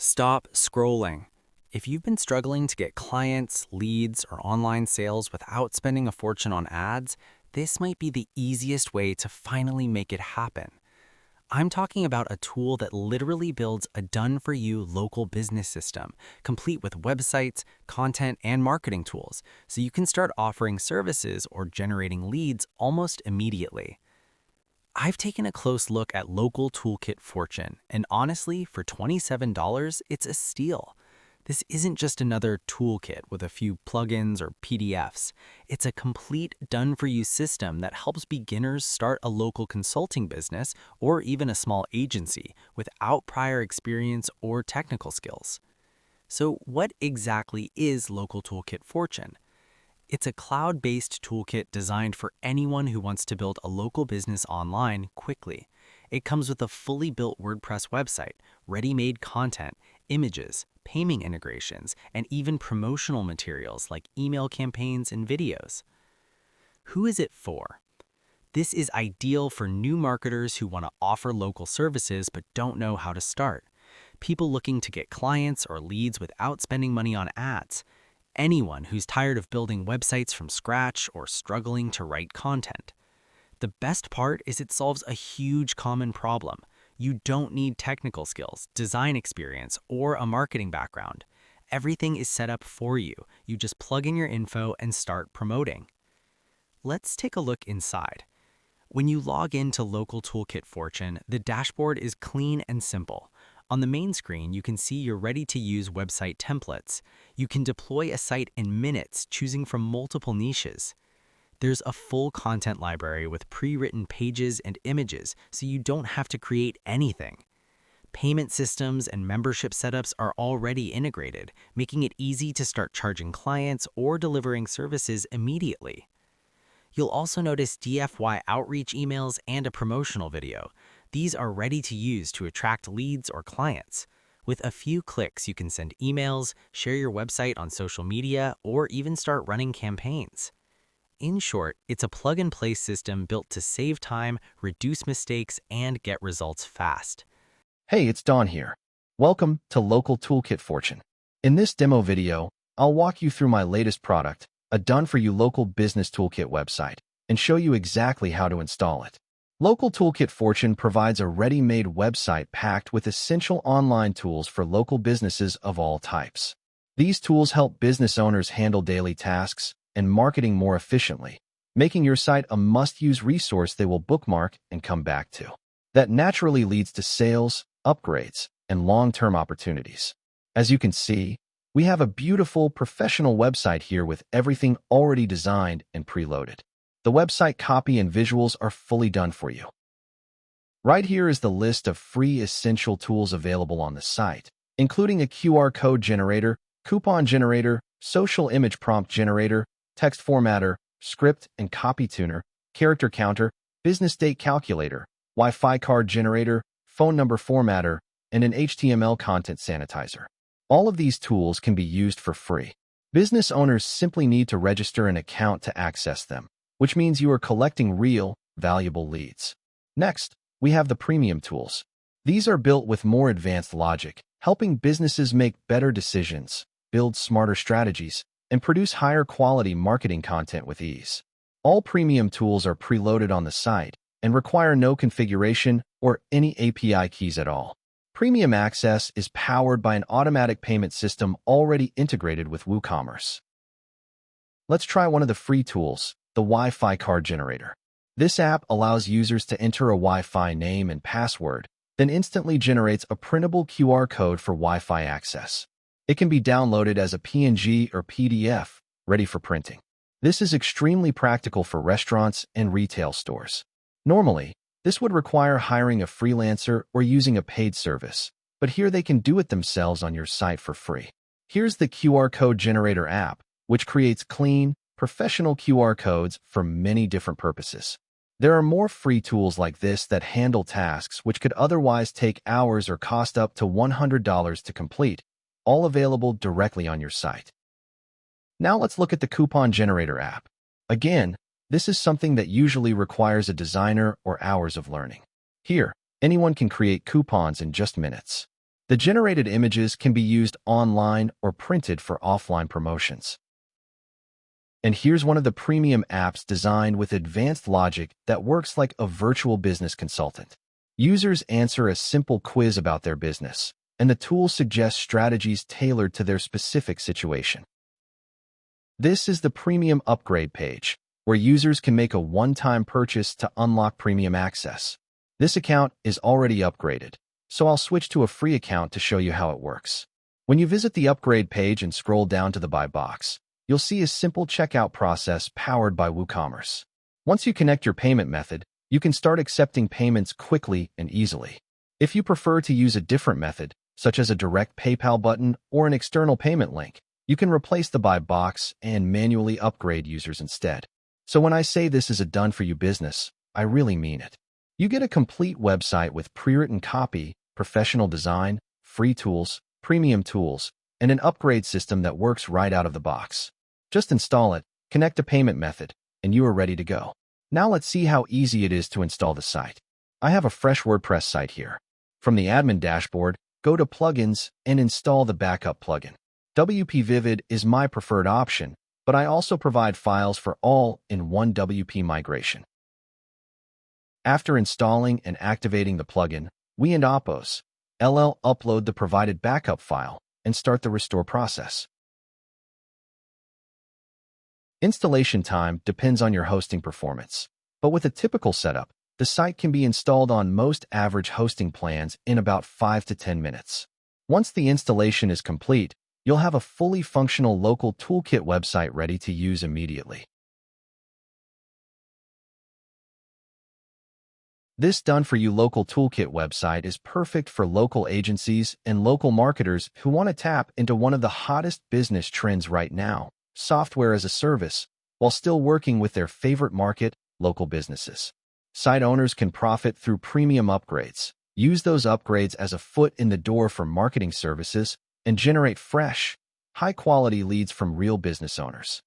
Stop scrolling. If you've been struggling to get clients, leads, or online sales without spending a fortune on ads, this might be the easiest way to finally make it happen. I'm talking about a tool that literally builds a done-for-you local business system, complete with websites, content, and marketing tools, so you can start offering services or generating leads almost immediately. I've taken a close look at local Toolkit Fortune, and honestly, for $27, it's a steal. This isn't just another toolkit with a few plugins or PDFs. It's a complete done-for-you system that helps beginners start a local consulting business or even a small agency without prior experience or technical skills. So what exactly is Local Toolkit Fortune? It's a cloud-based toolkit designed for anyone who wants to build a local business online quickly. It comes with a fully built WordPress website, ready-made content, images, payment integrations, and even promotional materials like email campaigns and videos. Who is it for? This is ideal for new marketers who want to offer local services but don't know how to start. People looking to get clients or leads without spending money on ads. Anyone who's tired of building websites from scratch or struggling to write content. The best part is it solves a huge common problem. You don't need technical skills, design experience, or a marketing background. Everything is set up for you. You just plug in your info and start promoting. Let's take a look inside. When you log into Local Toolkit Fortune, the dashboard is clean and simple. On the main screen, you can see your ready-to-use website templates. You can deploy a site in minutes, choosing from multiple niches. There's a full content library with pre-written pages and images, so you don't have to create anything. Payment systems and membership setups are already integrated, making it easy to start charging clients or delivering services immediately. You'll also notice DFY outreach emails and a promotional video. These are ready to use to attract leads or clients. With a few clicks, you can send emails, share your website on social media, or even start running campaigns. In short, it's a plug-and-play system built to save time, reduce mistakes, and get results fast. Hey, it's Don here. Welcome to Local Toolkit Fortune. In this demo video, I'll walk you through my latest product, a done-for-you local business toolkit website, and show you exactly how to install it. Local Toolkit Fortune provides a ready-made website packed with essential online tools for local businesses of all types. These tools help business owners handle daily tasks and marketing more efficiently, making your site a must-use resource they will bookmark and come back to. That naturally leads to sales, upgrades, and long-term opportunities. As you can see, we have a beautiful, professional website here with everything already designed and preloaded. The website copy and visuals are fully done for you. Right here is the list of free essential tools available on the site, including a QR code generator, coupon generator, social image prompt generator, text formatter, script and copy tuner, character counter, business date calculator, Wi-Fi card generator, phone number formatter, and an HTML content sanitizer. All of these tools can be used for free. Business owners simply need to register an account to access them, which means you are collecting real, valuable leads. Next, we have the premium tools. These are built with more advanced logic, helping businesses make better decisions, build smarter strategies, and produce higher quality marketing content with ease. All premium tools are preloaded on the site and require no configuration or any API keys at all. Premium access is powered by an automatic payment system already integrated with WooCommerce. Let's try one of the free tools, the Wi-Fi card generator. This app allows users to enter a Wi-Fi name and password, then instantly generates a printable QR code for Wi-Fi access. It can be downloaded as a PNG or PDF, ready for printing. This is extremely practical for restaurants and retail stores. Normally, this would require hiring a freelancer or using a paid service, but here they can do it themselves on your site for free. Here's the QR code generator app, which creates clean, professional QR codes for many different purposes. There are more free tools like this that handle tasks which could otherwise take hours or cost up to $100 to complete, all available directly on your site. Now let's look at the coupon generator app. Again, this is something that usually requires a designer or hours of learning. Here, anyone can create coupons in just minutes. The generated images can be used online or printed for offline promotions. And here's one of the premium apps designed with advanced logic that works like a virtual business consultant. Users answer a simple quiz about their business, and the tool suggests strategies tailored to their specific situation. This is the premium upgrade page, where users can make a one-time purchase to unlock premium access. This account is already upgraded, so I'll switch to a free account to show you how it works. When you visit the upgrade page and scroll down to the buy box, you'll see a simple checkout process powered by WooCommerce. Once you connect your payment method, you can start accepting payments quickly and easily. If you prefer to use a different method, such as a direct PayPal button or an external payment link, you can replace the buy box and manually upgrade users instead. So when I say this is a done-for-you business, I really mean it. You get a complete website with pre-written copy, professional design, free tools, premium tools, and an upgrade system that works right out of the box. Just install it, connect a payment method, and you are ready to go. Now let's see how easy it is to install the site. I have a fresh WordPress site here. From the admin dashboard, go to Plugins and install the backup plugin. WP Vivid is my preferred option, but I also provide files for all-in-one WP migration. After installing and activating the plugin, we and Appos LL upload the provided backup file and start the restore process. Installation time depends on your hosting performance, but with a typical setup, the site can be installed on most average hosting plans in about 5 to 10 minutes. Once the installation is complete, you'll have a fully functional local Toolkit website ready to use immediately. This done-for-you local Toolkit website is perfect for local agencies and local marketers who want to tap into one of the hottest business trends right now, software as a service, while still working with their favorite market, local businesses. Site owners can profit through premium upgrades, use those upgrades as a foot in the door for marketing services, and generate fresh, high-quality leads from real business owners.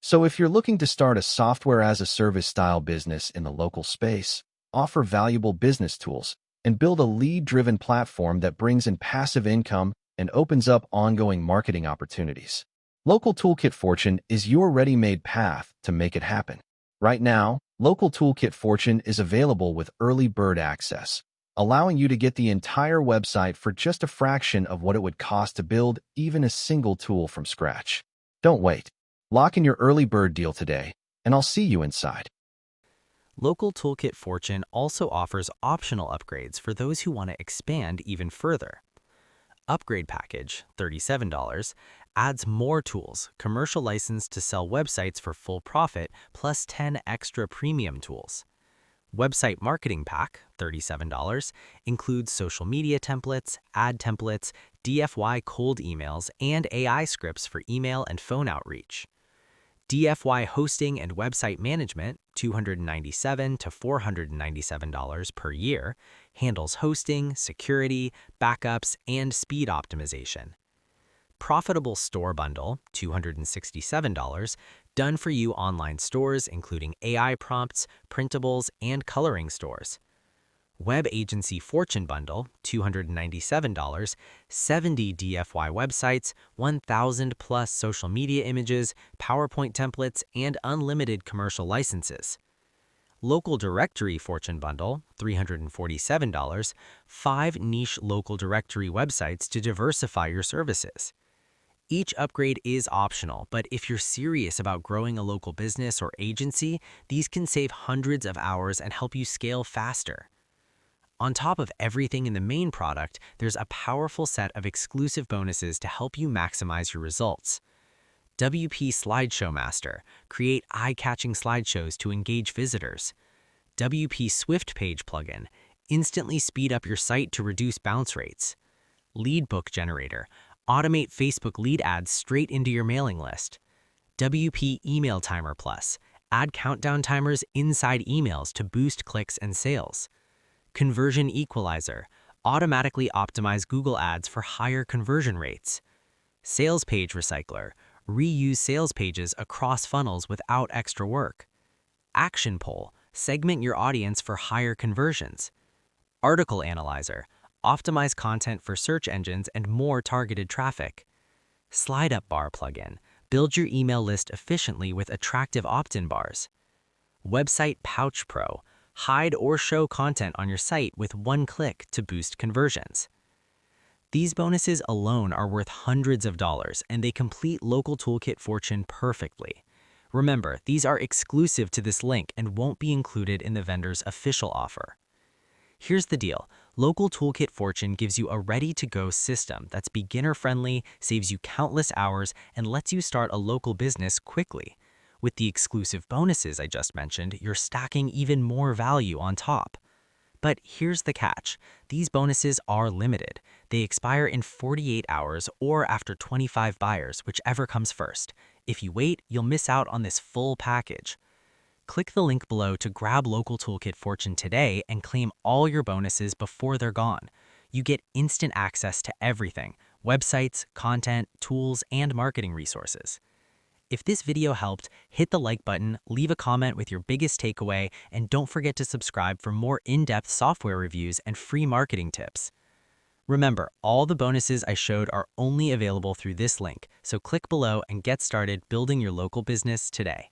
So if you're looking to start a software-as-a-service style business in the local space, offer valuable business tools, and build a lead-driven platform that brings in passive income and opens up ongoing marketing opportunities, Local Toolkit Fortune is your ready-made path to make it happen. Right now, Local Toolkit Fortune is available with early bird access, allowing you to get the entire website for just a fraction of what it would cost to build even a single tool from scratch. Don't wait. Lock in your early bird deal today, and I'll see you inside. Local Toolkit Fortune also offers optional upgrades for those who want to expand even further. Upgrade Package, $37, adds more tools, commercial license to sell websites for full profit, plus 10 extra premium tools. Website Marketing Pack, $37, includes social media templates, ad templates, DFY cold emails, and AI scripts for email and phone outreach. DFY Hosting and Website Management, $297 to $497 per year, handles hosting, security, backups, and speed optimization. Profitable Store Bundle, $267, done for you online stores including AI prompts, printables, and coloring stores. Web Agency Fortune Bundle, $297, 70 DFY websites, 1,000 plus social media images, PowerPoint templates, and unlimited commercial licenses. Local Directory Fortune Bundle, $347, 5 niche local directory websites to diversify your services. Each upgrade is optional, but if you're serious about growing a local business or agency, these can save hundreds of hours and help you scale faster. On top of everything in the main product, there's a powerful set of exclusive bonuses to help you maximize your results. WP Slideshow Master, create eye-catching slideshows to engage visitors. WP Swift Page plugin, instantly speed up your site to reduce bounce rates. Lead Book Generator, automate Facebook lead ads straight into your mailing list. WP Email Timer Plus, add countdown timers inside emails to boost clicks and sales. Conversion Equalizer, automatically optimize Google Ads for higher conversion rates. Sales Page Recycler, reuse sales pages across funnels without extra work. Action Poll, segment your audience for higher conversions. Article Analyzer, optimize content for search engines and more targeted traffic. Slide Up Bar plugin. Build your email list efficiently with attractive opt-in bars. Website Pouch Pro. Hide or show content on your site with one click to boost conversions. These bonuses alone are worth hundreds of dollars, and they complete Local Toolkit Fortune perfectly. Remember, these are exclusive to this link and won't be included in the vendor's official offer. Here's the deal. Local Toolkit Fortune gives you a ready-to-go system that's beginner-friendly, saves you countless hours, and lets you start a local business quickly. With the exclusive bonuses I just mentioned, you're stacking even more value on top. But here's the catch. These bonuses are limited. They expire in 48 hours or after 25 buyers, whichever comes first. If you wait, you'll miss out on this full package. Click the link below to grab Local Toolkit Fortune today and claim all your bonuses before they're gone. You get instant access to everything: websites, content, tools, and marketing resources. If this video helped, hit the like button, leave a comment with your biggest takeaway, and don't forget to subscribe for more in-depth software reviews and free marketing tips. Remember, all the bonuses I showed are only available through this link, so click below and get started building your local business today.